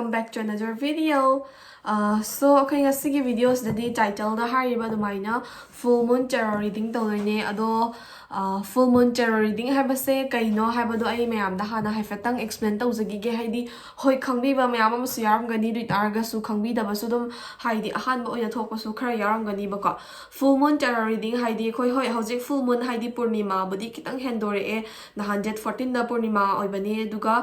welcome back to another video. So okay, ngasigi videos dadi title da hariba dumaina full moon tarot reading tawdine ado full moon tarot reading habase kaino habado ai mayam da hana haifetang explain tawjagi ge haidi hoi khangbiba mayam am su yaramgani ritarga su khangbi da basudum haidi ahan ba oina thokpa su khara yaramgani baka full moon tarot reading haidi khoi hoi hojik full moon haidi purnima budi kitang hendore e nahan date 14 da purnima oibani duga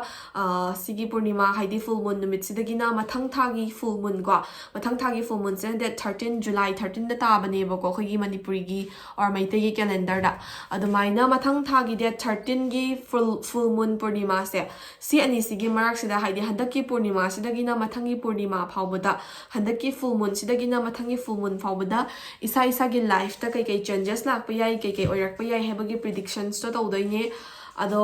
sigi purnima haidi full moon numit sidagina mathang thagi full moon ko mathang thagi full moon se date 13 July 13 da ta bane bako khogi Manipuri gi or Maitei gi calendar da adumaina mathang thagi date 13 gi full moon purnima se si ani sigi marak sida haidi handaki purnima sidagina mathangi purnima phawbada handaki full moon sidagina mathangi full moon phawbada isa isa gi life ta kai kai changes lakpa yai kai kai oirak pa yai hebagi predictions to tawdoine ado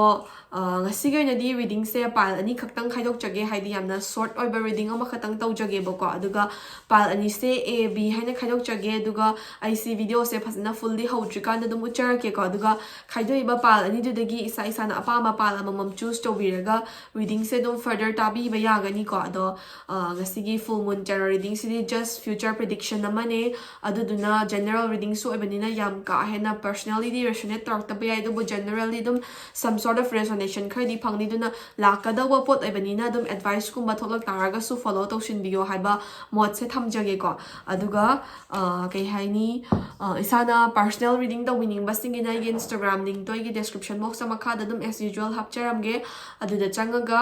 ngasigi oinadi reading se pile ani khaktang khaidok jage haidi yamna short oiba reading ama khatang tawjage bako aduga pile ani se a b haina khaidok jage aduga ic video se phasna fully hautrikan da dum ucharake ko aduga khaidoiba pile ani dudagi isa isa na apama pile amam choose to biraga reading se dum further tabi ba yagani ko ado ngasigi full moon tarot reading se just future prediction amane aduduna general reading so oibanina yam ka hena personality resonate tok tabi ai do generally dum some sort of resonation khadi phangni duna lakadawa pot oibanina dum advice kumba tholak taraga su follow tawshin biyo haiba mod se thamjage ko aduga kai haini isana personal reading da winning basingina Instagram link to igi description box ma khada dum as usual hapcharamge aduda changaga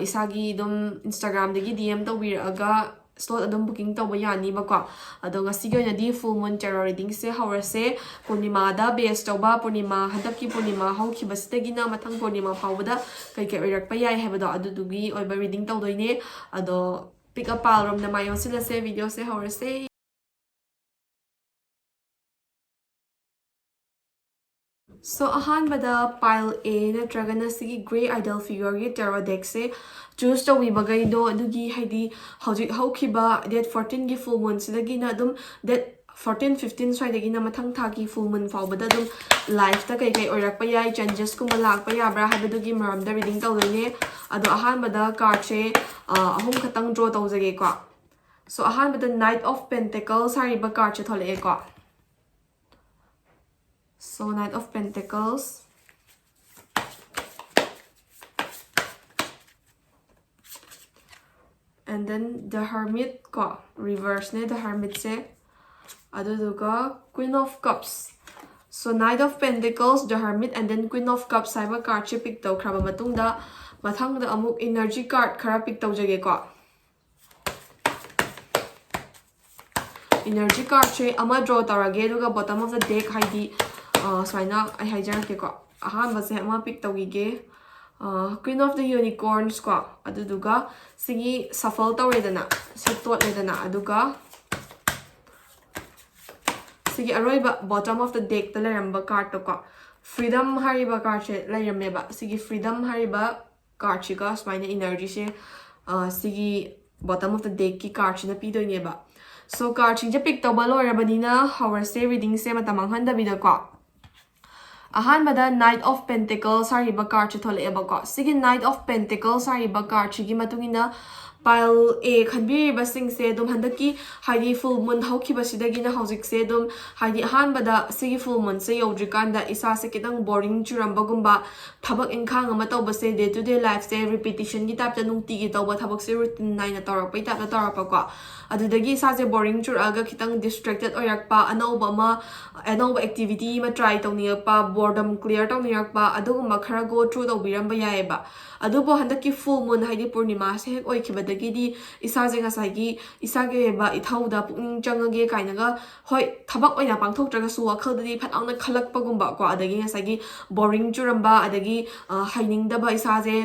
isagi dum Instagram dagi DM to wiraga slot adum booking tawba yani bako ado ngasigi oinadi full moon tarot reading se haurase purnima da base tawba purnima hadaki purnima haukhibasitagina mathang purnima phawbada kai kai oirakpa yai hebado adudugi oiba reading tawdoine ado pick up pile rom na mayon sila se video se haurase. So ahanbada pile A natragana sigi grey idol figure gi tarot deck se choose to wibagai do adugi haidi hojik haukiba date 14 gi full moon sidagi na dum date 14 15 swaidagi na mathang thagi full moon fawbada dum life ta kai kai oirakpa yai changes kuma lakpa yabra habadugi maram da reading tawdine ado ahanbada card se ahum khatang draw tawjage ko so ahanbada Knight of Pentacles hariba card che thole ko. So Knight of Pentacles, and then the Hermit ko reverse ne the Hermit se aduduga Queen of Cups. So Knight of Pentacles, the Hermit, and then Queen of Cups cyber card che pick taw kraba matungda mathangda amuk energy card khara pick tawjage ko. Energy card che ama draw tarage duga bottom of the deck haidi swaina I hijack ko ahan base ama pick tawige Queen of the Unicorns ko aduduga sigi shuffle tawredana setot ledana aduga sigi aroiba bottom of the deck ta leramba card to ko freedom hariba card che lerambeba sigi freedom hariba card chiga swaina energy she sigi bottom of the deck ki card china pidoineba so card chinja pick tawba loirabanina hourse reading se matamang handabida ko ahanbada Knight of Pentacles hariba card che thole ko sigi Knight of Pentacles hariba card chigi matungina pile A khanbiriba sing se dum handaki haidi full moon haukibasidagina hojik se dum haidi ahanbada sigi full moon se yodrikanda isa se kitang boring churamba gumba thabak inkhang ama tawba se day to day life se repetition gi tapta nungti gi tawba thabak se routine naina tarak pai tapta tarapa ko adudagi sa se boring churaga kitang distracted oirakpa anova activity ma try tawniakpa boredom clear tawniakpa adugumba khara go through tawbiramba yaiba adubo handaki full moon haidi purnima se hek oikibadagidi isaje ngasagi isage ba ithauda pukning changage kainaga hoi thabak oina pangthoktraga su wakhaldi phatangna khalakpa gumba ko adagi ngasagi boring churamba adagi hainingdaba isaje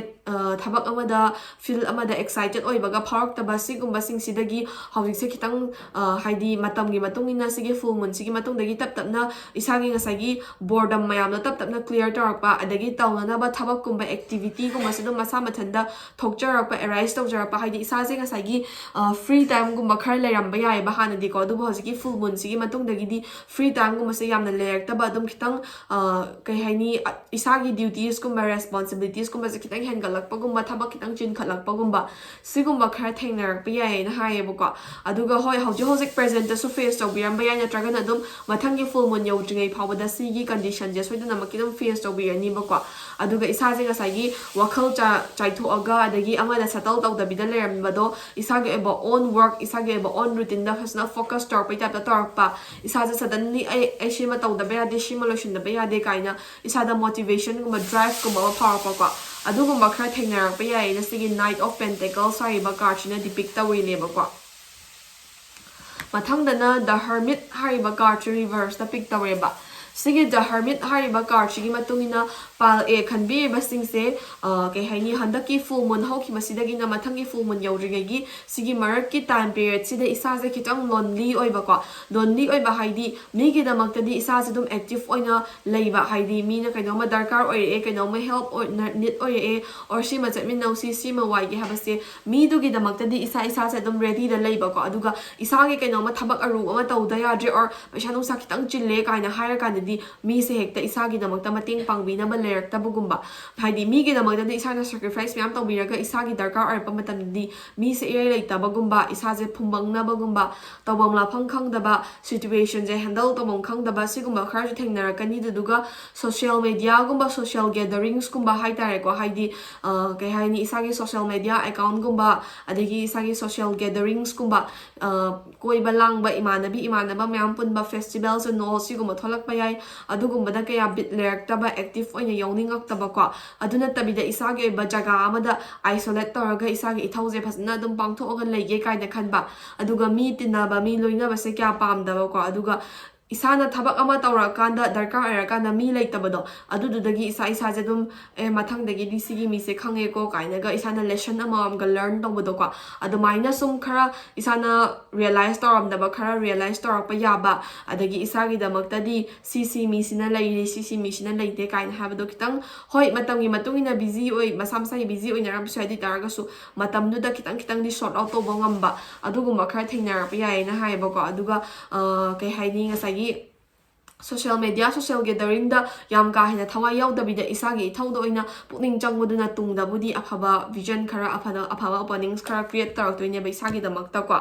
thabak amada feel amada excited oibaga pharaktaba sigumba singsidagi hawik se kitang haidi matamgi matungina sigi full moon sigi matungdagi taptapna isagi ngasagi boredom mayamna taptapna clear tarakpa adagi tawnana ba thabak kumba activity gumba sidum masa mathanda thokjarakpa arise tawjarapa haidi isaje ngasagi free time gumba khar leramba yai ba hanadi ko dubo hosiki full moon sigi matungdagidi free time gumba se yamna lerektaba adum kitang kai haini isagi duties gumba responsibilities gumba se kitang hengal ꯍꯦꯟꯒꯠꯂꯛꯄꯒꯨꯝꯕ ꯊꯕꯛ ꯈꯤꯇꯪ ꯆꯤꯟꯈꯠꯂꯛꯄꯒꯨꯝꯕ ꯁꯤꯒꯨꯝꯕ ꯈꯔ ꯊꯦꯡꯅꯔꯛꯄ ꯌꯥꯏꯌꯦꯅ ꯍꯥꯏꯌꯦꯕꯀꯣ ꯑꯗꯨꯒ ꯍꯣꯏ ꯍꯧꯖꯤꯛ ꯄ꯭ꯔꯦꯖꯦꯟꯇꯁꯨ ꯐꯦꯁ ꯇꯧꯕꯤꯔꯝꯕ ꯌꯥꯏ ꯅꯠꯇ꯭ꯔꯒꯅ ꯑꯗꯨꯝ ꯃꯊꯪꯒꯤ ꯐꯨꯜ ꯃꯨꯟ ꯌꯧꯗ꯭ꯔꯤꯉꯩ ꯐꯥꯎꯕꯗ ꯁꯤꯒꯤ ꯀꯟꯗꯤꯁꯟꯁꯦ ꯁꯣꯏꯗꯅꯃꯛꯀꯤ ꯑꯗꯨꯝ ꯐꯦꯁ ꯇꯧꯕꯤꯔꯅꯤꯕꯀꯣ ꯑꯗꯨꯒ ꯏꯁꯥꯁꯦ ꯉꯁꯥꯏꯒꯤ ꯋꯥꯈꯜ ꯆꯥꯏꯊꯣꯛꯑꯒ ꯑꯗꯒꯤ ꯑꯃꯗ ꯁꯦꯇꯜ ꯇꯧꯗꯕꯤꯗ ꯂꯩꯔꯝꯕꯗꯣ ꯏꯁꯥꯒꯤ ꯑꯣꯏꯕ ꯑꯣꯟ ꯋꯥꯔꯛ ꯏꯁꯥꯒꯤ ꯑꯣꯏꯕ ꯑꯣꯟ ꯔꯨꯇꯤꯟꯗ ꯐꯖꯅ ꯐꯣꯀꯁ ꯇꯧꯔꯛꯄꯩ ꯇꯥꯏꯞꯇ ꯇꯧꯔꯛꯄ ꯏꯁꯥꯁꯦ ꯁꯗꯟꯂꯤ ꯑꯩ ꯁꯤꯃ ꯇꯧꯗꯕ ꯌꯥꯗꯦ ꯁꯤꯃ ꯂꯣꯏꯁꯤꯟꯗꯕ ꯌꯥꯗꯦ ꯀꯥꯏꯅ ꯏꯁꯥꯗ ꯃꯣꯇꯤꯚꯦꯁꯟꯒꯨꯝꯕ ꯗ꯭ꯔꯥꯏꯚꯀꯨꯝꯕ ꯑꯃ ꯐꯥꯎꯔꯛꯄꯀꯣ ꯑꯗꯨꯒꯨꯝꯕ ꯈꯔ ꯊꯦꯡꯅꯔꯛꯄ ꯌꯥꯏꯌꯦꯅ ꯁꯤꯒꯤ ꯅꯥꯏꯠ ꯑꯣꯐ ꯄꯦꯟꯇꯦꯀꯜꯁ ꯍꯥꯏꯔꯤꯕ ꯀꯥꯔꯠꯁꯤꯅ ꯗꯤꯄꯤꯛ ꯇꯧꯔꯤꯅꯦꯕꯀꯣ ꯃꯊꯪꯗꯅ ꯗ ꯍꯔꯃꯤꯠ ꯍꯥꯏꯔꯤꯕ ꯀꯥꯔꯠꯁꯤ ꯔꯤꯚꯔꯁꯇ ꯄꯤꯛ ꯇꯧꯔꯦꯕ ꯁꯤꯒꯤ ꯗ ꯍꯔꯃꯤꯠ ꯍꯥꯏꯔꯤꯕ ꯀꯥꯔꯠꯁꯤꯒꯤ ꯃꯇꯨꯡꯏꯟꯅ ꯄꯥꯜ ꯑꯦ ꯈꯟꯕꯤꯔꯤꯕꯁꯤꯡꯁꯦ ꯀꯩ ꯍꯥꯏꯅꯤ ꯍꯟꯗꯛꯀꯤ ꯐꯨꯜ ꯃꯨꯟ ꯍꯧꯈꯤꯕꯁꯤꯗꯒꯤꯅ ꯃꯊꯪꯒꯤ ꯐꯨꯜ ꯃꯨꯟ ꯌꯧꯗ꯭ꯔꯤꯉꯩꯒꯤ ꯁꯤꯒꯤ ꯃꯔꯛꯀꯤ ꯇꯥꯏꯝ ꯄꯤꯔꯤꯌꯗꯁꯤꯗ ꯏꯁꯥꯁꯦ ꯈꯤꯇꯪ ꯂꯣꯟꯂꯤ ꯑꯣꯏꯕꯀꯣ ꯂꯣꯟꯂꯤ ꯑꯣꯏꯕ ꯍꯥꯏꯗꯤ ꯃꯤꯒꯤꯗꯃꯛꯇꯗꯤ ꯏꯁꯥꯁꯦ ꯑꯗꯨꯝ ꯑꯦꯛꯇꯤꯚ ꯑꯣꯏꯅ ꯂꯩꯕ ꯍꯥꯏꯗꯤ ꯃꯤꯅ ꯀꯩꯅꯣꯝꯃ ꯗꯔꯀꯥꯔ ꯑꯣꯏꯔꯛꯑꯦ ꯀꯩꯅꯣꯝꯃ ꯍꯦꯜꯞ ꯅꯤꯠ ꯑꯣꯏꯔꯛꯑꯦ ꯑꯣꯔ ꯁꯤꯃ ꯆꯠꯃꯤꯟꯅꯧꯁꯤ ꯁꯤꯃ ꯋꯥꯏꯒꯦ ꯍꯥꯏꯕꯁꯦ ꯃꯤꯗꯨꯒꯤꯗꯃꯛꯇꯗꯤ ꯏꯁꯥꯁꯦ ꯑꯗꯨꯝ ꯔꯦꯗꯤꯗ ꯂꯩꯕꯀꯣ ꯑꯗꯨꯒ ꯏꯁꯥꯒꯤ ꯀꯩꯅꯣꯝꯃ ꯊꯕꯛ ꯑꯔꯨꯕ ꯑꯃ ꯇꯧꯗ ꯌꯥꯗ꯭ꯔꯦ ꯑꯣꯔ ꯄꯩꯁꯥ ꯅꯨꯡꯁꯥ ꯈꯤꯇꯪ ꯆꯤꯜꯂꯦ ꯀꯥꯏꯅ ꯍꯥꯏꯔꯀꯥꯟꯗꯗꯤ ꯃꯤꯁꯦ ꯍꯦꯛꯇ ꯏꯁꯥꯒꯤꯗꯃꯛꯇ ꯃꯇꯦꯡ ꯄꯥꯡꯕꯤꯅꯕ ꯂꯩꯔꯛꯇꯕꯒꯨꯝꯕ ꯍꯥꯏꯗꯤ ꯃꯤꯒꯤꯗꯃꯛꯇꯗꯤ ꯏꯁꯥꯅ ꯁꯦꯀ꯭ꯔꯤꯐꯥꯏꯁ ꯃꯌꯥꯝ ꯇꯧꯕꯤꯔꯒ ꯏꯁꯥꯒꯤ ꯗꯔꯀꯥꯔ ꯑꯣꯏꯔꯛꯄ ꯃꯇꯝꯗꯗꯤ ꯃꯤꯁꯦ ꯏꯔꯩ ꯂꯩꯇꯕꯒꯨꯝꯕ ꯏꯁꯥꯁꯦ ꯐꯨꯝꯕꯪꯅꯕꯒꯨꯝꯕ ꯇꯧꯐꯝ ꯂꯥꯛꯐꯝ ꯈꯪꯗꯕ ꯁꯤꯆꯨꯋꯦꯁꯟꯁꯦ ꯍꯦꯟꯗꯜ ꯇꯧꯐꯝ ꯈꯪꯗꯕ ꯁꯤꯒꯨꯝꯕ ꯈꯔꯁꯨ ꯊꯦꯡꯅꯔꯛꯀꯅꯤ ꯑꯗꯨꯗꯨꯒ ꯁꯣꯁꯤꯌꯦꯜ ꯃꯦꯗꯤꯌꯥꯒꯨꯝꯕ ꯁꯣꯁꯤꯌꯦꯜ ꯒꯦꯗꯔꯤꯡꯁꯀꯨꯝꯕ ꯍꯥꯏꯇꯥꯔꯦꯀꯣ ꯍꯥꯏꯗꯤ ꯀꯩ ꯍꯥꯏꯅꯤ ꯏꯁꯥꯒꯤ ꯁꯣꯁꯤꯌꯦꯜ ꯃꯦꯗꯤꯌꯥ ꯑꯦꯀꯥꯎꯟꯒꯨꯝꯕ ꯑꯗꯒꯤ ꯏꯁꯥꯒꯤ ꯁꯣꯁꯤꯌꯦꯜ ꯒꯦꯗꯔꯤꯡꯁꯀꯨꯝꯕ ꯀꯣꯏꯕ ꯂꯥꯡꯕ ꯏꯃꯥꯟꯅꯕ ꯃꯌꯥꯝ ꯄꯨꯟꯕ ꯐꯦꯁꯇꯤꯚꯦꯜꯁ ꯅꯣ ꯁꯤꯒꯨꯝꯕ ꯊꯣꯛꯂꯛꯄ ꯌꯥꯏ ꯑꯗꯨꯒꯨꯝꯕꯗ ꯀꯌꯥ ꯕꯤꯠ ꯂꯩꯔꯛꯇꯕ ꯑꯦꯛꯇꯤꯚ ꯑꯣꯏꯅ ꯌꯥꯎꯅꯤꯡꯉꯛꯇꯕꯀꯣ ꯑꯗꯨ ꯅꯠꯇꯕꯤꯗ ꯏꯁꯥꯒꯤ ꯑꯣꯏꯕ ꯖꯒꯥ ꯑꯃꯗ ꯑꯥꯏꯁꯣꯂꯦꯠ ꯇꯧꯔꯒ ꯏꯁꯥꯒꯤ ꯏꯊꯧꯁꯦ ꯐꯖꯅ ꯑꯗꯨꯝ ꯄꯥꯡꯊꯣꯛꯑꯒ ꯂꯩꯒꯦ ꯀꯥꯏꯅ ꯈꯟꯕ ꯑꯗꯨꯒ ꯃꯤ ꯇꯤꯟꯅꯕ ꯃꯤ ꯂꯣꯏꯅꯕꯁꯦ ꯀꯌꯥ ꯄꯥꯝꯗꯕꯀꯣ ꯑꯗꯨꯒ ꯏꯁꯥꯅ ꯊꯕꯛ ꯑꯃ ꯇꯧꯔꯛꯀꯥꯟꯗ ꯗꯔꯀꯥꯔ ꯑꯣꯏꯔꯀꯥꯟꯗ ꯃꯤ ꯂꯩꯇꯕꯗꯣ ꯑꯗꯨꯗꯨꯗꯒꯤ ꯏꯁꯥꯁꯦ ꯑꯗꯨꯝ ꯃꯊꯪꯗꯒꯤꯗꯤ ꯁꯤꯒꯤ ꯃꯤꯁꯦ ꯈꯪꯉꯦꯀꯣ ꯀꯥꯏꯅꯒ ꯏꯁꯥꯅ ꯂꯦꯁꯟ ꯑꯃꯃꯝꯒ ꯂꯔꯟ ꯇꯧꯕꯗꯣꯀꯣ ꯑꯗꯨꯃꯥꯏꯅ ꯁꯨꯝ ꯈꯔ ꯏꯁꯥꯅ ꯔꯤꯌꯦꯂꯥꯏꯁ ꯇꯧꯔꯝꯗꯕ ꯈꯔ ꯔꯤꯌꯦꯂꯥꯏꯁ ꯇꯧꯔꯛꯄ ꯌꯥꯕ ꯑꯗꯒꯤ ꯏꯁꯥꯒꯤꯗꯃꯛꯇꯗꯤ ꯁꯤ ꯃꯤꯁꯤꯅ ꯂꯩꯔꯤ ꯁꯤ ꯃꯤꯁꯤꯅ ꯂꯩꯇꯦ ꯀꯥꯏꯅ ꯍꯥꯏꯕꯗꯣ ꯈꯤꯇꯪ ꯍꯣꯏ ꯃꯇꯝꯒꯤ ꯃꯇꯨꯡꯏꯟꯅ ꯕꯤꯖꯤ ꯑꯣꯏ ꯃꯁꯥ ꯃꯁꯥꯒꯤ ꯕꯤꯖꯤ ꯑꯣꯏꯅꯔꯝꯕꯁꯨ ꯍꯥꯏꯗꯤ ꯇꯥꯔꯒꯁꯨ ꯃꯇꯝꯗꯨꯗ ꯈꯤꯇꯪꯗꯤ ꯁꯣꯔꯠ ꯑꯥꯎꯠ ꯇꯧꯕ ꯉꯝꯕ ꯑꯗꯨꯒꯨꯝꯕ ꯈꯔ ꯊꯦꯡꯅꯔꯛꯄ ꯌꯥꯏꯌꯦꯅ ꯍꯥꯏꯌꯦꯕꯀꯣ ꯑꯗꯨꯒ ꯀꯩ ꯍꯥꯏꯅꯤ ꯉꯁꯥꯏꯒꯤ ꯁꯣꯁꯤꯌꯦꯜ ꯃꯦꯗꯤꯌꯥ ꯁꯣꯁꯤꯌꯦꯜ ꯒꯦꯗꯔꯤꯡꯗ ꯌꯥꯝ ꯀꯥ ꯍꯦꯟꯅ ꯊꯋꯥꯏ ꯌꯥꯎꯗꯕꯤꯗ ꯏꯁꯥꯒꯤ ꯏꯊꯧꯗ ꯑꯣꯏꯅ ꯄꯨꯛꯅꯤꯡ ꯆꯪꯕꯗꯨꯅ ꯇꯨꯡꯗꯕꯨꯗꯤ ꯑꯐꯕ ꯚꯤꯖꯟ ꯈꯔ ꯑꯐꯕ ꯑꯣꯄꯅꯤꯡꯁ ꯈꯔ ꯀ꯭रिꯌꯦꯠ ꯇꯧꯔꯛꯇꯣꯏꯅꯦꯕ ꯏꯁꯥꯒꯤꯗꯃꯛꯇꯀꯣ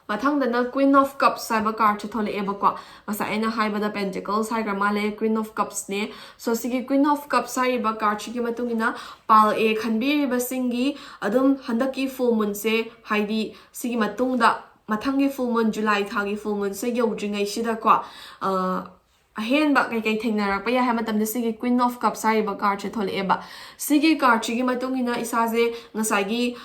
ꯃꯊꯪꯗꯅ ꯀ꯭ꯋꯤꯟ ꯑꯣꯐ ꯀꯞꯁ ꯍꯥꯏꯕ ꯀꯥꯔꯠꯁꯦ ꯊꯣꯛꯂꯛꯑꯦꯕꯀꯣ ꯉꯁꯥꯏ ꯑꯩꯅ ꯍꯥꯏꯕꯗ ꯄꯦꯟꯇꯤꯀꯜꯁ ꯍꯥꯏꯈ꯭ꯔ ꯃꯥꯜꯂꯦ ꯀ꯭ꯋꯤꯟ ꯑꯣꯐ ꯀꯞꯁꯅꯦ ꯁꯣ ꯁꯤꯒꯤ ꯀ꯭ꯋꯤꯟ ꯑꯣꯐ ꯀꯞꯁ ꯍꯥꯏꯔꯤꯕ ꯀꯥꯔꯠꯁꯤꯒꯤ ꯃꯇꯨꯡꯏꯟꯅ ꯄꯥꯜ ꯑꯦ ꯈꯟꯕꯤꯔꯤꯕꯁꯤꯡꯒꯤ ꯑꯗꯨꯝ ꯍꯟꯗꯛꯀꯤ ꯐꯨꯜ ꯃꯨꯟꯁꯦ ꯍꯥꯏꯗꯤ ꯁꯤꯒꯤ ꯃꯇꯨꯡꯗ ꯃꯊꯪꯒꯤ ꯐꯨꯜ ꯃꯨꯟ ꯖꯨꯂꯥꯏ ꯊꯥꯒꯤ ꯐꯨꯜ ꯃꯨꯟꯁꯦ ꯌꯧꯗ꯭ꯔꯤꯉꯩꯁꯤꯗꯀꯣ ꯑꯍꯦꯟꯕ ꯀꯩꯀꯩ ꯊꯦꯡꯅꯔꯛꯄ ꯌꯥꯏ ꯍꯥꯏꯕ ꯃꯇꯝꯗ ꯁꯤꯒꯤ ꯀ꯭ꯋꯤꯟ ꯑꯣꯐ ꯀꯞꯁ ꯍꯥꯏꯔꯤꯕ ꯀꯥꯔꯠꯁꯦ ꯊꯣꯛꯂꯛꯑꯦꯕ ꯁꯤꯒꯤ ꯀꯥꯔꯠꯁꯤꯒꯤ ꯃꯇꯨꯡꯏꯟꯅ ꯏꯁꯥꯁꯦ ꯉꯁꯥꯏꯒꯤ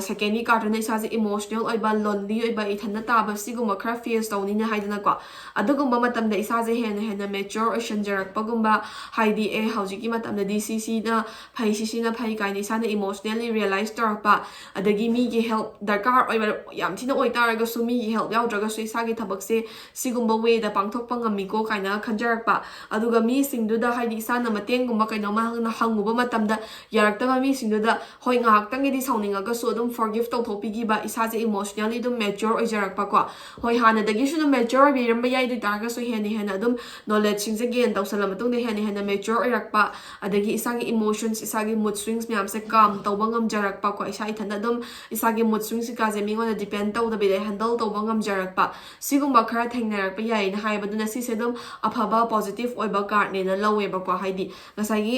ꯁꯦꯀꯦꯟꯒꯤ ꯀꯥꯔꯠꯇꯨꯅ ꯏꯁꯥꯁꯦ ꯏꯃꯣꯁꯅꯦꯜ ꯑꯣꯏꯕ ꯂꯣꯟꯂꯤ ꯑꯣꯏꯕ ꯏꯊꯟꯗ ꯇꯥꯕ ꯁꯤꯒꯨꯝꯕ ꯈꯔ ꯐꯦꯁ ꯇꯧꯅꯤꯅ ꯍꯥꯏꯗꯅꯀꯣ ꯑꯗꯨꯒꯨꯝꯕ ꯃꯇꯝꯗ ꯏꯁꯥꯁꯦ ꯍꯦꯟꯅ ꯃꯦꯆꯣꯔ ꯑꯣꯏꯁꯟꯖꯔꯛꯄꯒꯨꯝꯕ ꯍꯥꯏꯗꯤ ꯍꯧꯖꯤꯛꯀꯤ ꯃꯇꯝꯗꯗꯤ ꯁꯤꯅ ꯐꯩ ꯁꯤꯅ ꯐꯩ ꯀꯥꯏꯅ ꯏꯁꯥꯅ ꯏꯃꯣꯁꯅꯦꯜꯂꯤ ꯔꯤꯌꯦꯂꯥꯏꯁ ꯇꯧꯔꯛꯄ ꯑꯗꯒꯤ ꯃꯤꯒꯤ ꯍꯦꯜꯞ ꯗꯔꯀꯥꯔ ꯑꯣꯏꯕ ꯌꯥꯝ ꯊꯤꯅ ꯑꯣꯏꯇꯥꯔꯒꯁꯨ ꯃꯤꯒꯤ ꯍꯦꯜꯞ ꯌꯥꯎꯗ꯭ꯔꯒꯁꯨ ꯏꯁꯥꯒꯤ ꯊꯕꯛꯁꯦ ꯁꯤꯒꯨꯝꯕ ꯋꯦꯗ ꯄꯥꯡꯊꯣꯛꯄ ꯉꯝꯃꯤꯀꯣ ꯀꯥꯏꯅ ꯈꯟꯖꯔꯛꯄ ꯑꯗꯨꯒ ꯃꯤꯁꯤꯡꯗꯨꯗ ꯍꯥꯏꯗꯤ ꯏꯁꯥꯅ ꯃꯇꯦꯡꯒꯨꯝꯕ ꯀꯩꯅꯣꯝꯃ ꯍꯪꯉꯨꯕ ꯃꯇꯝꯗ ꯌꯥꯔꯛꯇꯕ ꯃꯤꯁꯤꯡꯗꯨꯗ ꯍꯣꯏ ꯉꯥꯏꯍꯥꯛꯇꯪꯒꯤꯗꯤ ꯁꯥꯎꯅꯤꯡꯉꯒꯁꯨ ꯑꯗꯨꯝ ꯐꯣꯔꯒꯤꯞ ꯇꯧꯊꯣꯛꯄꯤꯈꯤꯕ ꯏꯁꯥꯁꯦ ꯏꯃꯣꯁꯅꯦꯜꯂꯤ ꯑꯗꯨꯝ ꯃꯦꯆꯣꯔ ꯑꯣꯏꯖꯔꯛꯄꯀꯣ ꯍꯣꯏ ꯍꯥꯟꯅꯗꯒꯤꯁꯨ ꯑꯗꯨꯝ ꯃꯦꯆꯣꯔ ꯑꯣꯏꯕꯤꯔꯝꯕ ꯌꯥꯏ ꯑꯗꯨ ꯑꯣꯏꯇꯥꯔꯒꯁꯨ ꯍꯦꯟꯅ ꯑꯗꯨꯝ ꯅꯣꯂꯦꯖꯁꯤꯡꯁꯦ ꯒꯦꯟ ꯇꯧꯁꯜꯂ ꯃꯇꯨꯡꯗ ꯍꯦꯟꯅ ꯃꯦꯆꯣꯔ ꯑꯣꯏꯔꯛꯄ ꯑꯗꯒꯤ ꯏꯁꯥꯒꯤ ꯏꯃꯣꯁꯟꯁ ꯏꯁꯥꯒꯤ ꯃꯨꯗ ꯁ꯭ꯋꯤꯡꯁ ꯃꯌꯥꯝꯁꯦ ꯀꯥꯝ ꯇꯧꯕ ꯉꯝꯖꯔꯛꯄꯀꯣ ꯏꯁꯥ ꯏꯊꯟꯇ ꯑꯗꯨꯝ ꯏꯁꯥꯒꯤ ꯃꯨꯗ ꯁ꯭ꯋꯤꯡꯁ ꯀꯥꯁꯦ ꯃꯤꯉꯣꯟꯗ ꯗꯤꯄꯦꯟ ꯇꯧꯗꯕꯤꯗ ꯍꯦꯟꯗꯜ ꯇꯧꯕ ꯉꯝꯖꯔꯛꯄ ꯁꯤꯒꯨꯝꯕ ꯈꯔ ꯊꯦꯡꯅꯔꯛꯄ ꯌꯥꯏꯅ ꯍꯥꯏꯕꯗꯨꯅ ꯁꯤꯁꯦ ꯑꯗꯨꯝ ꯑꯐꯕ ꯄꯣꯖꯤꯇꯤቭ ꯑꯣꯏꯕ ꯀꯥꯔꯠꯅꯦꯅ ꯂꯧꯋꯦꯕꯀꯣ ꯍꯥꯏꯗꯤ ꯉꯁꯥꯏꯒꯤ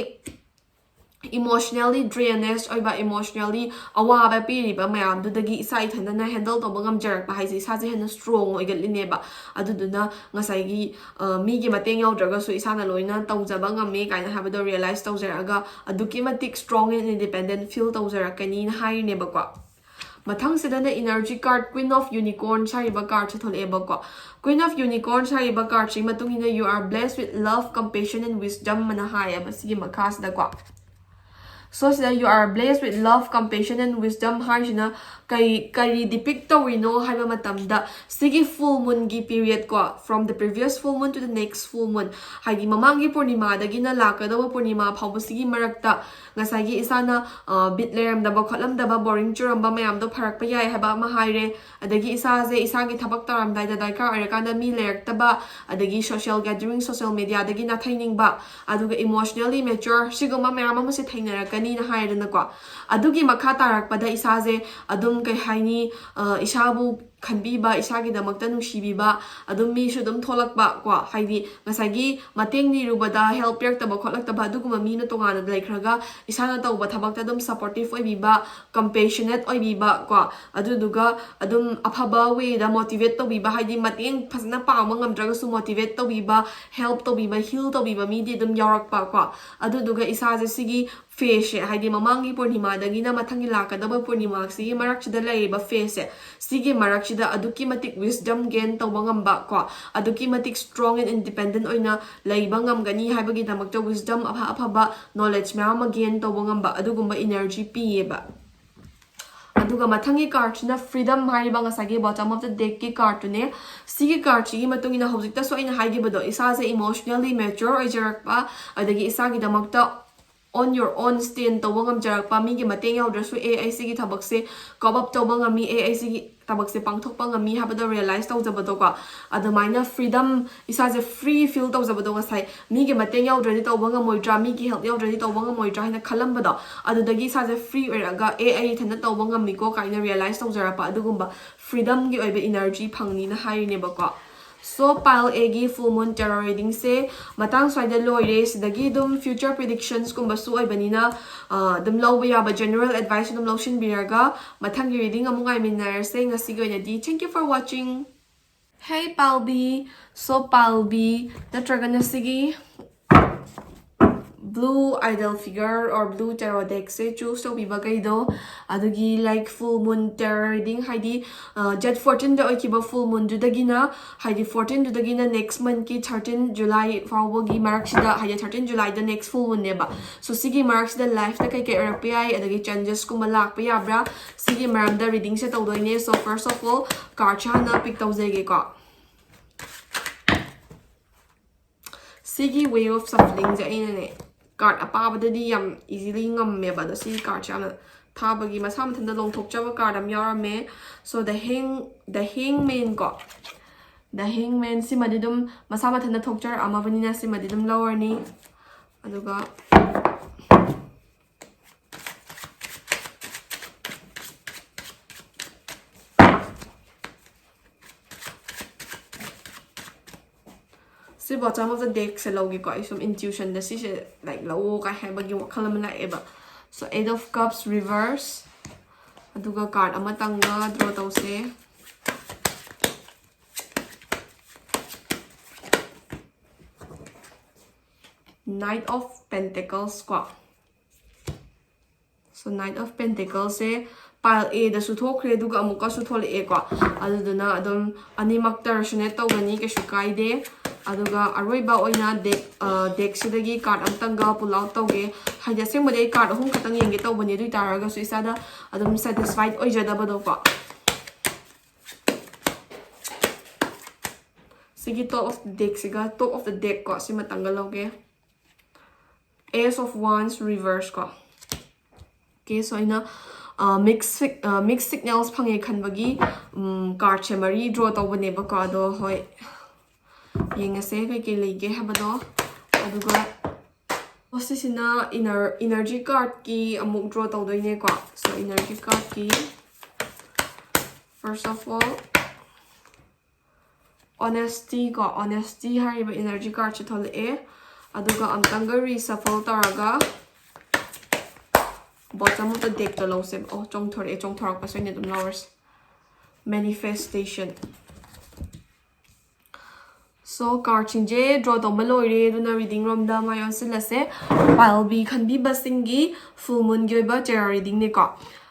ꯏꯃꯣꯁꯅꯦꯜꯂꯤ ꯗ꯭ꯔꯦꯅꯦꯁ ꯑꯣꯏꯕ ꯏꯃꯣꯁꯅꯦꯜꯂꯤ ꯑꯋꯥꯕ ꯄꯤꯔꯤꯕ ꯃꯌꯥꯝꯗꯨꯗꯒꯤ ꯏꯁꯥ ꯏꯊꯟꯇꯅ ꯍꯦꯟꯗꯜ ꯇꯧꯕ ꯉꯝꯖꯔꯛꯄ ꯍꯥꯏꯁꯦ ꯏꯁꯥꯁꯦ ꯍꯦꯟꯅ ꯁ꯭ꯇ꯭ꯔꯣꯡ ꯑꯣꯏꯒꯠꯂꯤꯅꯦꯕ ꯑꯗꯨꯗꯨꯅ ꯉꯁꯥꯏꯒꯤ ꯃꯤꯒꯤ ꯃꯇꯦꯡ ꯌꯥꯎꯗ꯭ꯔꯒꯁꯨ ꯏꯁꯥꯅ ꯂꯣꯏꯅ ꯇꯧꯖꯕ ꯉꯝꯃꯦ ꯀꯥꯏꯅ ꯍꯥꯏꯕꯗꯣ ꯔꯤꯌꯦꯂꯥꯏꯁ ꯇꯧꯖꯔꯛꯑꯒ ꯑꯗꯨꯛꯀꯤ ꯃꯇꯤꯛ ꯁ꯭ꯇ꯭ꯔꯣꯡ ꯑꯦꯟ ꯏꯟꯗꯤꯄꯦꯟꯗꯦꯟ ꯐꯤꯜ ꯇꯧꯖꯔꯛꯀꯅꯤꯅ ꯍꯥꯏꯔꯤꯅꯦꯕꯀꯣ ꯃꯊꯪꯁꯤꯗꯅ energy card queen of unicorns ꯍꯥꯏꯔꯤꯕ ꯀꯥꯔꯠꯁꯦ ꯊꯣꯛꯂꯛꯑꯦꯕꯀꯣ ꯀ꯭ꯋꯤꯟ ꯑꯣꯐ ꯌꯨꯅꯤꯀꯣꯔꯟꯁ ꯍꯥꯏꯔꯤꯕ ꯀꯥꯔꯠꯁꯤꯒꯤ ꯃꯇꯨꯡꯏꯟꯅ you are blessed with love compassion and wisdom ꯑꯅ ꯍꯥꯏꯌꯦꯕ ꯁꯤꯒꯤ ꯃꯈꯥꯁꯤꯗꯀꯣ So sida you are blessed with love, compassion and wisdom harsina kari depict tawino haiba matamda sigi full moon gi period ko from the previous full moon to the next full moon haigi mamangi purnima dagi na lakadawa purnima phawba sigi marakta ngasagi isana bit leram daba kholam daba boring churamba mayam do pharak pa yai haba ma haire adagi isa je isagi thabak taram dai da daika arakanda mi lerak taba adagi social gathering social media dagi na thaining ba aduga emotionally mature sigoma mayam ma se thainarakani na haire na ko adugi makha tarak pada isa je adum kai haini isabu khanbiba isagi damakta nungsibiba adum mi shu dum tholakba kwa haidi ngasagi mateng ni rubada help yak taba kholak taba duguma mi na tongana laikraga isana tawba thabakta dum supportive oibiba compassionate oibiba kwa aduduga adum aphaba way da motivate tobiba haidi mateng phasna paama ngamdraga su motivate tobiba help tobiba heal tobiba mi di dum yarakpa kwa aduduga isa je sigi face haidi mamangi purnima dagi na mathangi lakadaba purnima sigi marak chida laiba face sigi marak chida aduki matik wisdom gain tawba ngamba ko aduki matik strong and independent oina laiba ngamgani haibagi damakta wisdom aphaba knowledge ma gain tawba ngamba adugumba energy pieba aduga mathangi card na freedom hariba ngasagi bottom of the deck ki card ne sigi card chi matungina hojikta so ina haigibado isa se emotionally mature oijarakpa adagi isa gi damakta on your own stand tawang am jarak pa mi gi mateng yaudra su AIC gi thabak se cob up tawang ami AIC gi tabak se pangthok pang ami habada realize taw jabado ka adamaina freedom isa je free feel taw jabado ngasai mi gi mateng yaudra ni tawang amoidra mi gi help yaudra ni tawang amoidra hina khalambada adudagi isa je free oraga AI thana tawang ami ko kaina realize taw jara pa adugumba freedom gi oibe energy phangni na haine ba ko so pile A gi full moon tarot reading se matang swaida loire sidagi dum future predictions kumba su oibanina dum lawba yaba general advice dum lotion biraga matang gi reading amungai minar se ngasi go di thank you for watching. Hey pile B, so pile B natraga na sige blue idol figure or blue tarot deck se choose to biba kaido adugi like full moon tarot reading haidi jet 14 da oikiba full moon judagina haidi 14 judagina next month ki 13 July fawbogi marksida haidi 13 July the next full moon neba so sigi marks the life da kai kai RPI adagi changes kuma lak pa yabra sigi maram da reading se tawdoine so first of all card chana pick tawzege ko sigi way of shuffling ja inane card apabadadi yam easily ngamme ba do si card chana thabagi masam thanda long thokchaba card am yarame so the hangman ko the hangman si madidum masama thanda thokchar amabani na si madidum lower ni aduga si bottom of the deck se logi ko some intuition the si like low ka habagi wakalam la eba so 8 of cups reverse aduga card amatanga draw tawse Knight of Pentacles ko so Knight of Pentacles se pile A da su thokre duga amuka su thole e ko aduduna adum animak resonate tawgani ke shukai aduga aroiba oina deck sidagi card amtanga pull out tawge haja sembade card hum khatang yenge tawbani du taraga su isada adum satisfied oijada bado ko sigi top of the deck siga top of the deck ko si matangaloge Ace of Wands reverse ko okay so ina mixed signals phange khanbagi card chamari draw tawbane ba ko do hoi yengase kai lege habado aduga osisina energy card ki amuk draw tawdoine ko so energy card ki first of all honesty ko honesty hariba energy card chi thole e aduga amtanga reshuffle taraga bottom of the deck to lose oh chongthor pa so ne dum lowers manifestation so card chinje draw tawma loire duna reading rom da mayon silase pile B khanbi basingi full moon gi ba tarot reading ne ko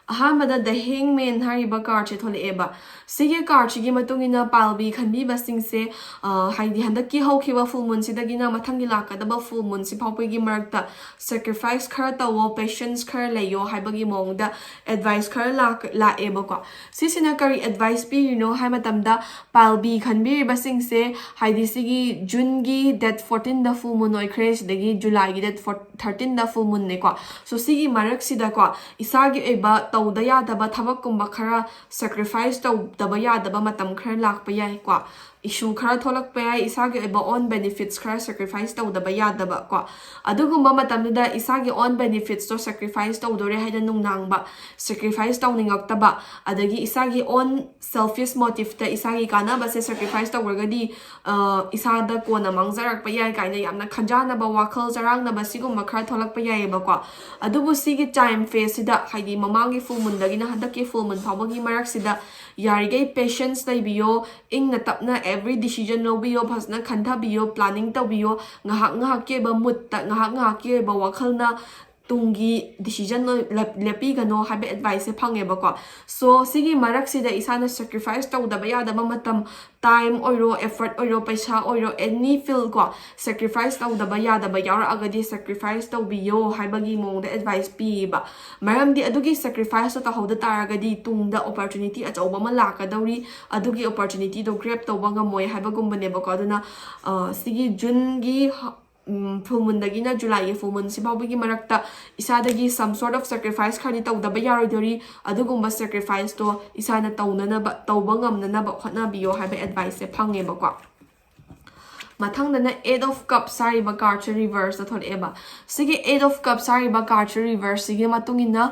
ꯑꯍꯥꯟꯕꯗ ꯗ ꯍꯦꯡꯃꯦꯟ ꯍꯥꯏꯔꯤꯕ ꯀꯥꯔꯠꯁꯦ ꯊꯣꯛꯂꯛꯑꯦꯕ ꯁꯤꯒꯤ ꯀꯥꯔꯠꯁꯤꯒꯤ ꯃꯇꯨꯡ ꯏꯟꯅ ꯄꯥꯜꯕꯤ ꯈꯟꯕꯤꯕꯁꯤꯡꯁꯦ ꯍꯥꯏꯗꯤ ꯍꯟꯗꯛꯀꯤ ꯍꯧꯈꯤꯕ ꯐꯨꯜ ꯃꯨꯟꯁꯤꯗꯒꯤꯅ ꯃꯊꯪꯒꯤ ꯂꯥꯛꯀꯗꯕ ꯐꯨꯜ ꯃꯨꯟꯁꯤ ꯐꯥꯎꯕꯒꯤ ꯃꯔꯛꯇ ꯁꯦꯀ꯭ꯔꯤꯐꯥꯏꯁ ꯈꯔ ꯇꯧꯋꯣ ꯄꯦꯁꯟꯁ ꯈꯔ ꯂꯩꯌꯣ ꯍꯥꯏꯕꯒꯤ ꯃꯑꯣꯡꯗ ꯑꯦꯗꯚꯥꯏꯁ ꯈꯔ ꯂꯥꯛꯑꯦꯕꯀꯣ ꯁꯤꯁꯤꯅ ꯀꯔꯤ ꯑꯦꯗꯚꯥꯏꯁ ꯄꯤꯔꯤꯅꯣ ꯍꯥꯏ ꯃꯇꯝꯗ ꯄꯥꯜꯕꯤ ꯈꯟꯕꯤꯔꯤꯕꯁꯤꯡꯁꯦ ꯍꯥꯏꯗꯤ ꯁꯤꯒꯤ ꯖꯨꯟꯒꯤ ꯗꯦꯠ 14ꯗ ꯐꯨꯜ ꯃꯨꯟ ꯑꯣꯏꯈ꯭ꯔꯦ ꯁꯤꯗꯒꯤ ꯖꯨꯂꯥꯏꯒꯤ ꯗꯦꯠ 13ꯗ ꯐꯨꯜ ꯃꯨꯟꯅꯦꯀꯣ ꯁꯣ ꯁꯤꯒꯤ ꯃꯔꯛꯁꯤꯗꯀꯣ ꯏꯁꯥꯒꯤ ꯑꯣꯏꯕ ꯇꯧꯗ ꯌꯥꯗꯕ ꯊꯕꯛꯀꯨꯝꯕ ꯈꯔ ꯁꯦꯀ꯭ꯔꯤꯐꯥꯏꯁ ꯇꯧꯗꯕ ꯌꯥꯗꯕ ꯃꯇꯝ ꯈꯔ ꯂꯥꯛꯄ ꯌꯥꯏꯀꯣ ꯏꯁꯨ ꯈꯔ ꯊꯣꯛꯂꯛꯄ ꯌꯥꯏ ꯏꯁꯥꯒꯤ ꯑꯣꯏꯕ ꯑꯣꯟ ꯕꯦꯅꯤꯐꯤꯠꯁ ꯈꯔ ꯁꯦꯀ꯭ꯔꯤꯐꯥꯏꯁ ꯇꯧꯗꯕ ꯌꯥꯗꯕ ꯀꯣ ꯑꯗꯨꯒꯨꯝꯕ ꯃꯇꯝꯗꯨꯗ ꯏꯁꯥꯒꯤ ꯑꯣꯟ ꯕꯦꯅꯤꯐꯤꯠꯁꯇꯣ ꯁꯦꯀ꯭ꯔꯤꯐꯥꯏꯁ ꯇꯧꯗꯣꯔꯦ ꯍꯥꯏꯅ ꯅꯨꯡꯅꯥꯡꯕ ꯁꯦꯀ꯭ꯔꯤꯐꯥꯏꯁ ꯇꯧꯅꯤꯡꯉꯛꯇꯕ ꯑꯗꯒꯤ ꯏꯁꯥꯒꯤ ꯑꯣꯟ ꯁꯦꯜꯐꯤꯁ ꯃꯣꯇꯤꯞꯇ ꯏꯁꯥꯒꯤ ꯀꯥꯟꯅꯕꯁꯦ ꯁꯦꯀ꯭ꯔꯤꯐꯥꯏꯁ ꯇꯧꯔꯒꯗꯤ ꯏꯁꯥꯗ ꯀꯣꯟꯅ ꯃꯥꯡꯖꯔꯛꯄ ꯌꯥꯏ ꯀꯥꯏꯅ ꯌꯥꯝꯅ ꯈꯟꯖꯥꯟꯅꯕ ꯋꯥꯈꯜ ꯆꯔꯥꯡꯅꯕ ꯁꯤꯒꯨꯝꯕ ꯈꯔ ꯊꯣꯛꯂꯛꯄ ꯌꯥꯏꯑꯕꯀꯣ ꯑꯗꯨꯕꯨ ꯁꯤꯒꯤ ꯇꯥꯏꯝ ꯐꯦꯁꯁꯤꯗ ꯍꯥꯏꯗꯤ ꯃꯃꯥꯡꯒꯤ ꯐꯨꯜ ꯃꯨꯟꯗꯒꯤꯅ ꯍꯟꯗꯛꯀꯤ ꯐꯨꯜ ꯃꯨꯟ ꯐꯥꯎꯕꯒꯤ ꯃꯔꯛꯁꯤꯗ ꯌꯥꯔꯤꯈꯩ ꯄꯦꯁꯦꯟꯁ ꯂꯩꯕꯤꯌꯣ ꯏꯪꯅ ꯇꯞꯅ ꯑꯦꯚ꯭ꯔꯤ ꯗꯤꯁꯤꯖꯟ ꯂꯧꯕꯤꯌꯣ ꯐꯖꯅ ꯈꯟꯊꯕꯤꯌꯣ ꯄ꯭ꯂꯥꯅꯤꯡ ꯇꯧꯕꯤꯌꯣ ꯉꯥꯏꯍꯥꯛ ꯉꯥꯏꯍꯥꯛꯀꯤ ꯑꯣꯏꯕ ꯃꯨꯠꯇ ꯉꯥꯏꯍꯥꯛ ꯉꯥꯏꯍꯥꯛꯀꯤ ꯑꯣꯏꯕ ꯋꯥꯈꯜꯅ ꯇꯨꯡꯒꯤ ꯗꯤꯁꯤꯖꯟ ꯂꯦꯞꯄꯤꯒꯅꯣ ꯍꯥꯏꯕ ꯑꯦꯗꯚꯥꯏꯁꯁꯦ ꯐꯪꯉꯦꯕꯀꯣ ꯁꯣ ꯁꯤꯒꯤ ꯃꯔꯛꯁꯤꯗ ꯏꯁꯥꯅ ꯁꯦꯀ꯭ꯔꯤꯐꯥꯏꯁ ꯇꯧꯗꯕ ꯌꯥꯗꯕ ꯃꯇꯝ ꯇꯥꯏꯝ ꯑꯣꯏꯔꯣ ꯑꯦꯐꯔꯠ ꯑꯣꯏꯔꯣ ꯄꯩꯁꯥ ꯑꯣꯏꯔో ꯑꯦꯅꯤ ꯐꯤꯜ ꯀꯣ ꯁꯦꯀ꯭ꯔꯤꯐꯥꯏꯁ ꯇꯧꯗꯕ ꯌꯥꯗꯕ ꯌꯥꯎꯔꯛꯑꯒꯗꯤ ꯁꯦꯀ꯭ꯔꯤꯐꯥꯏꯁ ꯇꯧꯕꯤꯌꯣ ꯍꯥꯏꯕꯒꯤ ꯃꯑꯣꯡꯗ ꯑꯦꯗꯚꯥꯏꯁ ꯄꯤꯌꯦꯕ ꯃꯔꯝꯗꯤ ꯑꯗꯨꯒꯤ ꯁꯦꯀ꯭ꯔꯤꯐꯥꯏꯁꯇꯣ ꯇꯧꯍꯧꯗ ꯇꯥꯔꯒꯗꯤ ꯇꯨꯡꯗ ꯑꯣꯄꯣꯔꯆꯨꯅꯤꯇꯤ ꯑꯆꯧꯕ ꯑꯃ ꯂꯥꯛꯀꯗꯧꯔꯤ ꯑꯗꯨꯒꯤ ꯑꯣꯄꯣꯔꯆꯨꯅꯤꯇꯤꯗꯣ ꯒ꯭ꯔꯦꯞ ꯇꯧꯕ ꯉꯝꯃꯣꯏ ꯍꯥꯏꯕꯒꯨꯝꯕꯅꯦꯕꯀꯣ ꯑꯗꯨꯅ ꯁꯤꯒꯤ ꯖꯨꯟꯒꯤ ꯐꯨꯜ ꯃꯨꯟꯗꯒꯤꯅ ꯖꯨꯂꯥꯏꯒꯤ ꯐꯨꯜ ꯃꯨꯟꯁꯤ ꯐꯥꯎꯕꯒꯤ ꯃꯔꯛꯇ ꯏꯁꯥꯗꯒꯤ ꯁꯝ ꯁꯣꯔꯠ ꯑꯣꯐ ꯁꯦꯀ꯭ꯔꯤꯐꯥꯏꯁ ꯈꯔꯗꯤ ꯇꯧꯗꯕ ꯌꯥꯔꯣꯏꯗꯣꯔꯤ ꯑꯗꯨꯒꯨꯝꯕ ꯁꯦꯀ꯭ꯔꯤꯐꯥꯏꯁꯇꯣ ꯏꯁꯥꯅ ꯇꯧꯕ ꯉꯝꯅꯅꯕ ꯍꯣꯠꯅꯕꯤꯌꯣ ꯍꯥꯏꯕ ꯑꯦꯗꯚꯥꯏꯁꯁꯦ ꯐꯪꯉꯦꯕꯀꯣ ꯃꯊꯪꯗꯅ 8 of Cups ꯍꯥꯏꯔꯤꯕ ꯀꯥꯔꯠꯁꯦ ꯔꯤꯚꯔꯁꯇ ꯊꯣꯛꯂꯛꯑꯦꯕ ꯁꯤꯒꯤ 8 of Cups ꯍꯥꯏꯔꯤꯕ ꯀꯥꯔꯠꯁꯦ ꯔꯤꯚꯔꯁꯁꯤꯒꯤ ꯃꯇꯨꯡ ꯏꯟꯅ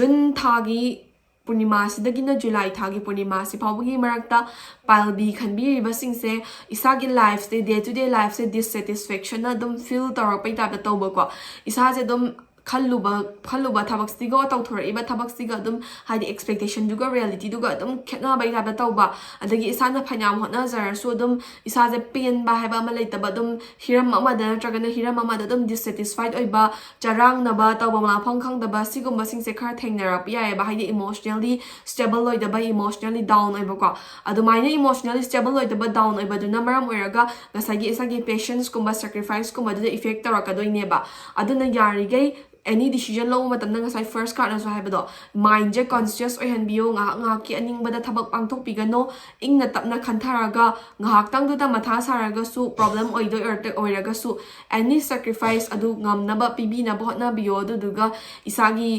ꯖꯨꯟ ꯊꯥꯒꯤ ꯄꯨꯔꯅꯤꯃꯥꯁꯤꯗꯒꯤꯅ ꯖꯨꯂꯥꯏ ꯊꯥꯒꯤ ꯄꯨꯔꯅꯤꯃꯥꯁꯤ ꯐꯥꯎꯕꯒꯤ ꯃꯔꯛꯇ ꯄꯥꯜꯕꯤ ꯈꯟꯕꯤꯔꯤꯕꯁꯤꯡꯁꯦ ꯏꯁꯥꯒꯤ ꯂꯥꯏꯐꯁꯦ ꯗꯦ ꯇꯨ ꯗꯦ ꯂꯥꯏꯐꯁꯦ ꯗꯤꯁꯁꯦꯇꯤꯁꯐꯦꯛꯁꯟꯅ ꯑꯗꯨꯝ ꯐꯤꯜ ꯇꯧꯔꯛꯄꯩ ꯇꯥꯏꯞꯇ ꯇꯧꯕꯀꯣ ꯏꯁꯥꯁꯦ ꯑꯗꯨꯝ ꯈꯜꯂꯨꯕ ꯊꯕꯛꯁꯤꯒ ꯇꯧꯊꯣꯔꯛꯏꯕ ꯊꯕꯛꯁꯤꯒ ꯑꯗꯨꯝ ꯍꯥꯏꯗꯤ ꯑꯦꯛꯁꯄꯦꯛꯇꯦꯁꯟꯗꯨꯒ ꯔꯤꯌꯦꯂꯤꯇꯤꯗꯨꯒ ꯑꯗꯨꯝ ꯈꯦꯠꯅꯕꯩ ꯇꯥꯏꯞꯇ ꯇꯧꯕ ꯑꯗꯒꯤ ꯏꯁꯥꯅ ꯐꯅꯌꯥꯝ ꯍꯣꯠꯅꯖꯔꯁꯨ ꯑꯗꯨꯝ ꯏꯁꯥꯁꯦ ꯄꯦꯟꯕ ꯍꯥꯏꯕ ꯑꯃ ꯂꯩꯇꯕ ꯑꯗꯨꯝ हिरम नत्रगना हिरम अदम डिससेटिस्फाइड ओइबा चरांगनबा तौबा माफम खंगदबा सिगुम्बा सिंगसे खर थेंगनरप यायबा हाइदि इमोशनली स्टेबल ओइदबा इमोशनली डाउन ओइबको अदुमाइना इमोशनली स्टेबल ओइदबा डाउन ओइबदुना मरम ओइरगा गसाइगी इसागी पेशेंस कुम्बा सैक्रिफाइस कुम्बा दुदा इफेक्ट तौरकदोइनेबा अदुना यारिगै any decision लो मतमना ngasai first card naso haibado mind je conscious oihanbiyo ngahak ki aningbada thabak pangthok pigano ingna tapna khantharaga ngahak tang duda matha saraga su problem oidoi oiraga su any sacrifice adu ngamnaba pibi na bhotna biyo duga isagi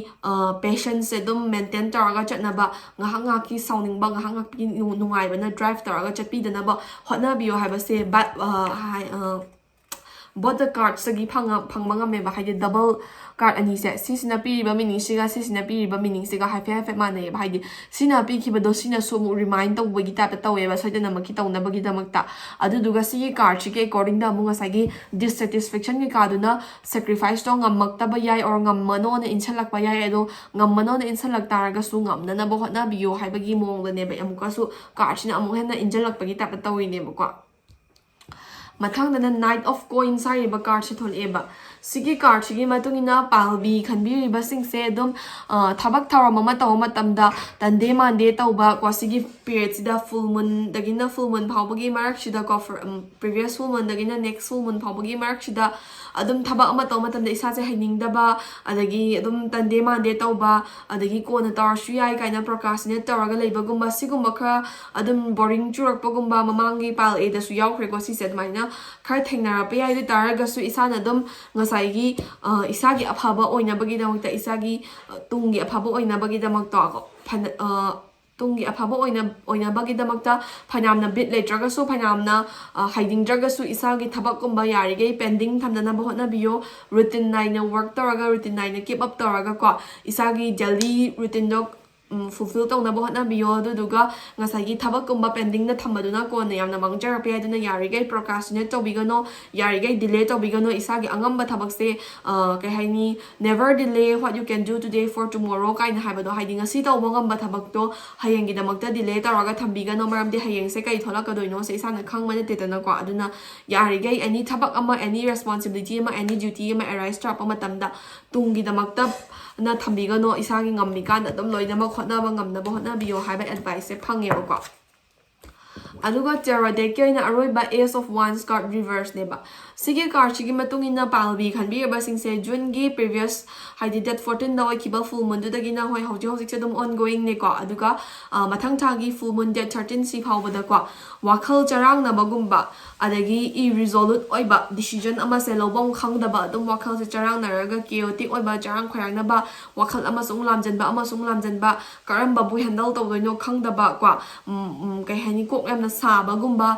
patience edum maintain taraga chatnaba ngahak ki sawningba ngahak ki nungai bana drive taraga chatpi dana ba hotna biyo haibase but both the cards sagi phangmanga me ba haide double card ani se sisina pi ba meaning siga sisina pi ba meaning siga hafe mane ba haide sina pi khibado sina so mu remind taw bagi ta tawe ba soidana maki tawna bagi damakta adu duga si card chi ke according da munga sagi dissatisfaction ki kaduna sacrifice to ngamakta ba yai or ngammano na insalak ba yai ado ngammano na insalak taraga su ngamna na ba hotna biyo haibagi mong da ne ba amuka su card sina amu henna injalak bagi ta tawe ne ba ko mathangdana Knight of Coins hariba card se tholeba sigi card sigi matungina palbi khanbiriba singse adum thabak tharam ama taw matamda tande mande tawba ko sigi period sida full moon dagina full moon phawbagi marak sida ko previous full moon dagina next full moon phawbagi marak sida adum thabak ama taw matamda isa se hainingdaba adagi adum tande mande tawba adagi kona tarsu yai kaina procrastinate tawraga leibagumba sigumba khara adum boring churakpagumba mamangi pal a da su yawkhre ko si set maina खर थेंगनारप याइदे तारगसु इसाना दम ngसाइगी इसागी अफाबा ओइनाबगी दमक्ता इसागी तुंगी अफाबा ओइनाबगी दमक्ता को Tungi अफाबा ओइनाबगी दमक्ता फनामना bit लेट्रगसु फनामना हाइदिंगद्रगसु इसागी थबककुंबा यारिगे pending थमदना बहोना बियो routine नाइना work तौरगा routine नाइना keep up तौरगा को इसागी डेली रूटीन दो fulfill ꯇꯧꯅꯕ ꯍꯣꯠꯅꯕꯤꯌꯣ ꯑꯗꯨꯗꯨꯒ ꯉꯁꯥꯏꯒꯤ ꯊꯕꯛꯀꯨꯝꯕ ꯄꯦꯟꯗꯤꯡꯗ ꯊꯝꯕꯗꯨꯅ ꯀꯣꯟꯅ ꯌꯥꯝꯅ ꯃꯥꯡꯖꯔꯛꯄ ꯌꯥꯏ ꯑꯗꯨꯅ ꯌꯥꯔꯤꯈꯩ procrastinate ꯇꯧꯕꯤꯒꯅꯣ ꯌꯥꯔꯤꯈꯩ delay ꯇꯧꯕꯤꯒꯅꯣ ꯏꯁꯥꯒꯤ ꯑꯉꯝꯕ ꯊꯕꯛꯁꯦ ꯀꯩ ꯍꯥꯏꯅꯤ never delay what you can do today for tomorrow kaina haibado haidi ngasi tawba ngamba thabakto hayengi damakta delay taraga thambigano maramdi hayengse kai tholakadoino se isana khangmane tetana ko aduna yarigai any thabak ama any responsibility ama any duty ama arise trap ama tamda tungi damakta na thambigano isagi ngammi kan adum loinama khotnaba ngamnaba hotnabiyo haiba advice se phangeba ko aduga tarot deck ki oina aroiba ace of wands card reverse neba sige card chigi matungina palbi khanbi ba singse june gi previous haidi date 14 da oikiba full moon dagi na hoi hauji hauji se dum ongoing ne ko aduga mathang thagi full moon date 13 si phawbada ko wakhal charang na bagumba adagi irresolute oiba decision ama se lobong khangdaba dum wakhal se charang naraga chaotic oiba charang khayang na ba wakhal ama sung lamjanba karamba bu handle tawdoino khangdaba ko kai hani kok yamna sabagumba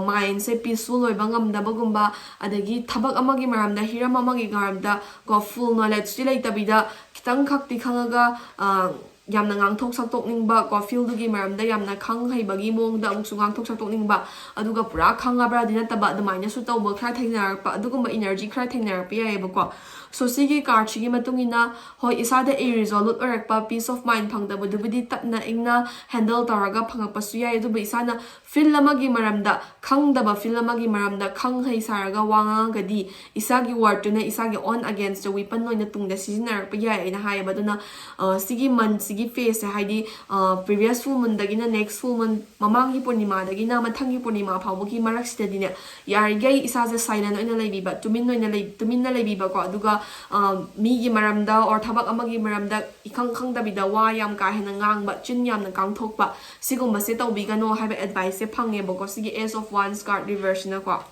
mind se peaceful oiba ngamdabagumba adagi thabak amagi maramda hiram amagi garamda ko full knowledge ti leitabida kitang khakti khangaga yamna ngangthok saktok ko field gi maramda yamna khang haibagi mongda amuk sungang thok saktok ningba aduga pura khangabra dina taba admaina su tawba khra thainar pa adugumba energy khra thainar pa yaiba ko so sigi card chigi matungina hoi isada irresolute orakpa peace of mind phangda budubudi tapna ingna handle taraga phangakpasu yai aduba isana feel amagi maramda khangdaba feel amagi maramda khang hai saraga wangagadi isagi word tuna isagi on against the weapon noina tungda seasonar pa yai aina hayaba duna sigi month sigi phase haidi previous full moon dagina next full moon mamangi purnima dagina mathangi purnima phawbugi marak sidadine yarigai isaje silent oina leibiba tuminna leibiba ko aduga migi maramda or thabak amagi maramda ikhang khangdabida wa yam ka hena ngangba chin yamna kangthokpa sigumba se tawbigano haiba advice se phangeba ko sigi ace of wands card reverse na ko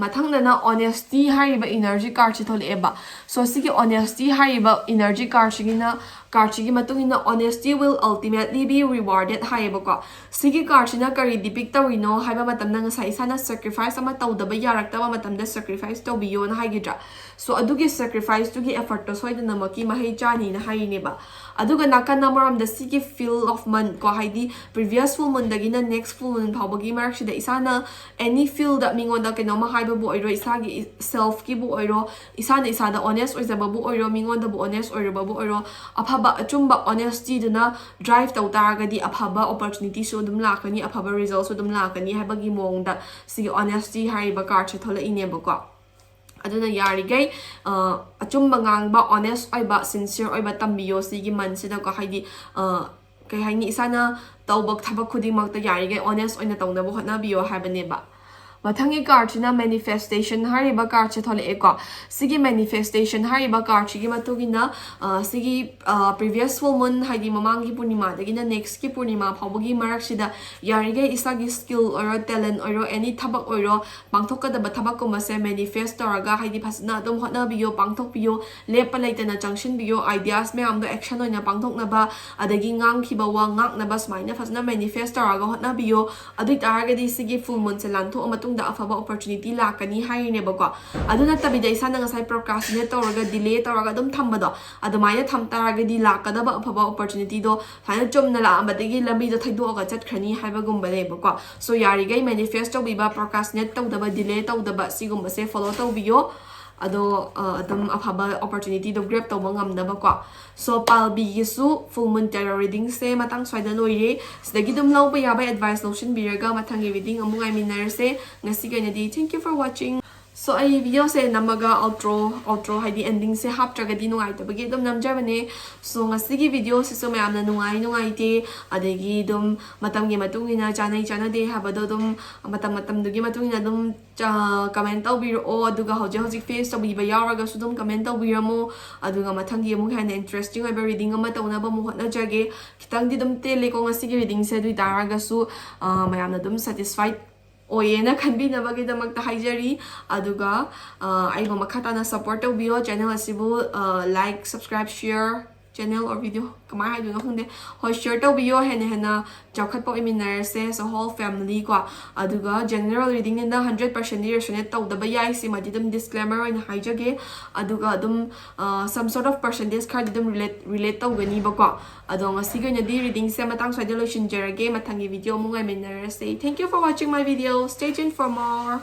mathangdana honesty hariba energy card chi tholeba so sigi honesty hariba energy card chigina card chigi matungina honesty will ultimately be rewarded haiba ko sigi card china kari depict tawino haiba matamna ngasai sana sacrifice ama tawdaba yaraktaba matamda sacrifice tawbiyo na haigidra so adugi sacrifice tugi effort to soidana maki mahai chani na haineba aduga nakana maramda sigi feel of month ko haidi previous full moon dagina next full moon phawbagi marak sida isana any feel that mingonda keno ma haiba bu oiro isagi self ki bu oiro isana isada honest oizaba bu oiro mingonda bu honest oiro bu oiro aphaba achumba honesty duna drive taw taragadi aphaba opportunity so dum lakani aphaba result so dum lakani haibagi mongda sigi honesty hariba card che thola ineba ko aduna yarigai achumba ngangba honest oiba sincere oiba tambiyo sigi mansida ko haidi kai haini isana tawbak thabak khuding makta yarigai honest oina tawnaba hotnabiyo haibaneba mathangi card china manifestation hariba card che thole eko sigi manifestation hariba card chigi matugina sigi previous full moon haidi mamangi purnima dagina next ki purnima phawbugi marak sida yarigai isagi skill or talent or any thabak oiro pangthokadaba thabak kuma se manifest toraga haidi phasna adum hotnabiyo pangthokpiyo lepa leitana junction biyo ideas me amdo action oina pangthoknaba adagi ngang khiba wa ngaknaba smaina phasna manifest toraga hotnabiyo adui taragadi sigi full moon se lantho da afaba opportunity lakani haineba ko aduna tabida isana ngasai procrastinate tawraga delay tawraga dum thambado adumaina thamtaragadi lakadaba afaba opportunity do haina chomna la amadagi lambi do thaidoga chatkhani haiba gumba leba ko so yarigai manifest tawbiba procrastinate tawdaba delay tawdaba sigumba se follow tawbiyo ado adum afaba opportunity do grab tawba ngamdaba ko so palbi gisu full moon tarot reading se matang swaida loire sidagi dum lawba yaba advice lotion biraga mathangi reading amungai minarse ngasi ganadi thank you for watching so ai video se namaga outro haidi ending se haptragadi nungai tabagi dum namjabane so ngasi gi video se so mayamna nungai te adagi dum matamgi matungina chana de habado dum matam dugi matungina dum comment tawbiro aduga hojik face tawbiba yaraga su dum comment tawbiramo aduga mathangi amu hana interesting oiba reading ama tawnaba mu hotna jage kitang di dum tele ko ngasi gi reading se dui taraga su mayamna dum satisfied oyena khanbinabagi damakta haijari aduga aiba makhatana support tawbiyo channel asibu like subscribe share channel or video kamai hai do khangde hoi share to bio hena chawkhat po iminarse so whole family kwa aduga general reading in the 100% resonate to da bayai si ma didum disclaimer in haijage aduga dum some sort of percentage card didum relate to gani ba kwa adong asigo na di reading se matang so de lotion jerage mathangi video mo ngai minarse. Thank you for watching my video. Stay tuned for more.